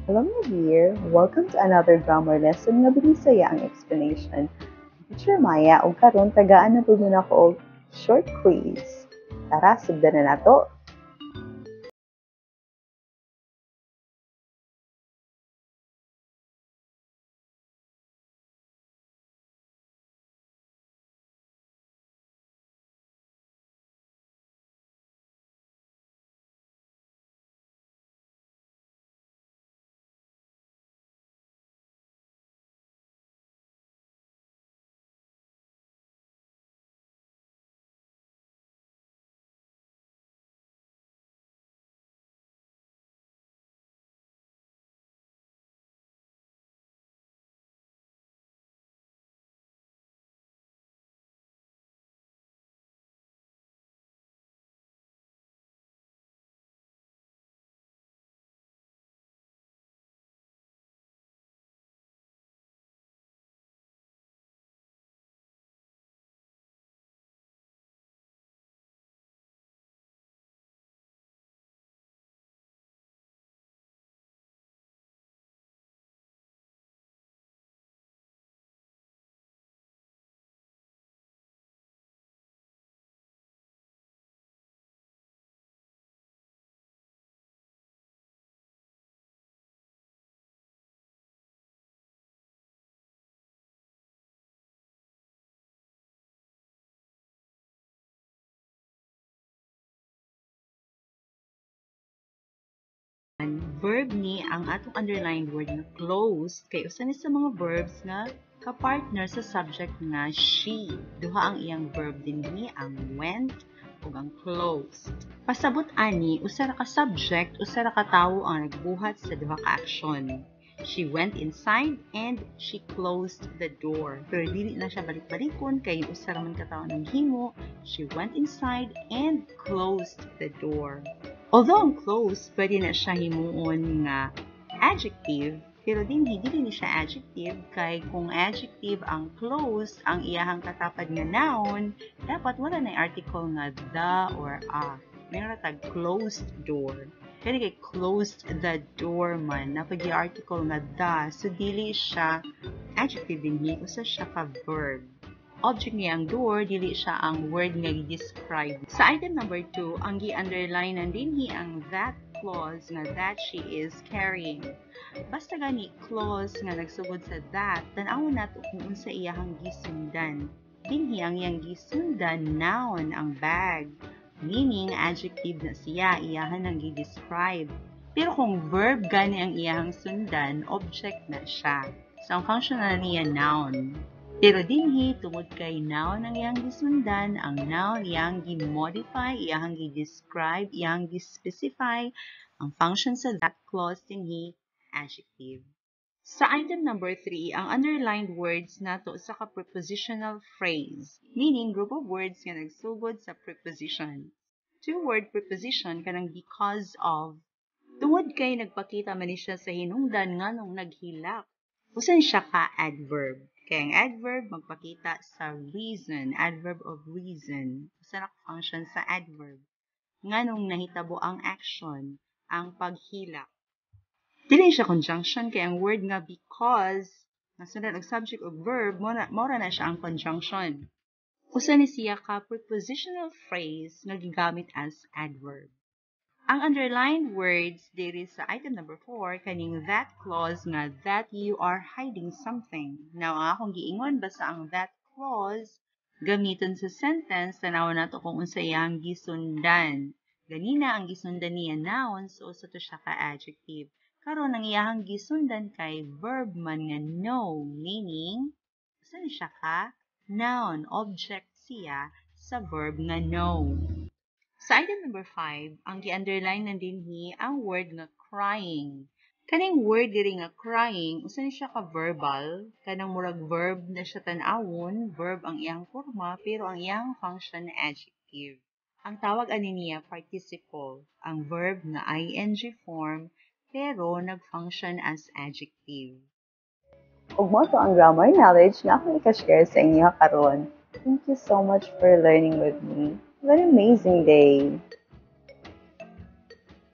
Hello, my dear. Welcome to another grammar lesson nga binisaya ang explanation. Teacher Maya, og karon tagaan na pud ako og short quiz. Tara, sugdan na nato. Verb ni ang atong underlined word na close kay usa ni sa mga verbs nga ka-partner sa subject nga she. Duha ang iyang verb dinhi ang went ug ang closed. Pasabot ani usa ra ka subject, usa ra ka tawo ang nagbuhat sa duha ka action. She went inside and she closed the door. Pero dili na siya balik-balikon kay usa ra man ka tawo naghimo. She went inside and closed the door. Although ang close, pwede na siya himuon nga adjective, pero dili ni siya adjective kay kung adjective ang close, ang iyahang katapad nga noun, dapat wala na article nga the or a. Mayroon tag closed door. Kaya kay closed the door man, napag article nga the, so dili siya adjective dinhi, usa siya ka verb. Object niya ang door, dili siya ang word nga gi-describe. Sa item number 2, ang gi-underline dinhi ang that clause nga that she is carrying. Basta gani clause nga nagsugod sa that, tan-awon nato kung unsa iyahang gisundan. Dinhi ang iyang gisundan noun ang bag. Meaning adjective na siya, iyahan ang gi-describe. Pero kung verb gani ang iyahang sundan, object na siya. So ang function na niya noun. Pero dinhi, tungod kay noun ang iyang gisundan, ang noun iyang gi-modify, iyang gi-describe, iyang gi-specify, ang function sa that clause dinhi, adjective. Sa item number 3, ang underlined words nato sa ka-prepositional phrase, meaning group of words nga nagsugod sa preposition. Two-word preposition kanang because of. Tungod kay nagpakita man ni siya sa hinungdan nganong naghilak. Usan siya ka adverb. Kaya ang adverb magpakita sa reason, adverb of reason. Usa na function sa adverb. Nganong nahitabo ang action, ang paghilak. Dili siya conjunction kaya ang word nga because nasunod og subject o verb, mora na siya ang conjunction. Usa ni siya ka prepositional phrase nga gigamit as adverb. Ang underlined words diri sa item number 4 kaning that clause nga that you are hiding something. Now, ang akong giingon basta ang that clause gamiton sa sentence tanawon nato kung unsa iyang gisundan. Ganina ang gisundan niya noun so usa to siya ka adjective. Karon ang iyang gisundan kay verb man nga know, meaning usa ni siya ka noun, object siya sa verb nga know. Sa item number 5, ang gi-underline na dinhi ang word nga crying. Kaning word diri nga crying, usa ni siya ka verbal, kanang murag verb na siya tan-awon, verb ang iyang forma, pero ang iyang function na adjective. Ang tawag ani niya participle, ang verb nga ing form, pero nag-function as adjective. Ug mo to ang grammar knowledge nga akong ika-share sa inyo karon. Thank you so much for learning with me. Have an amazing day.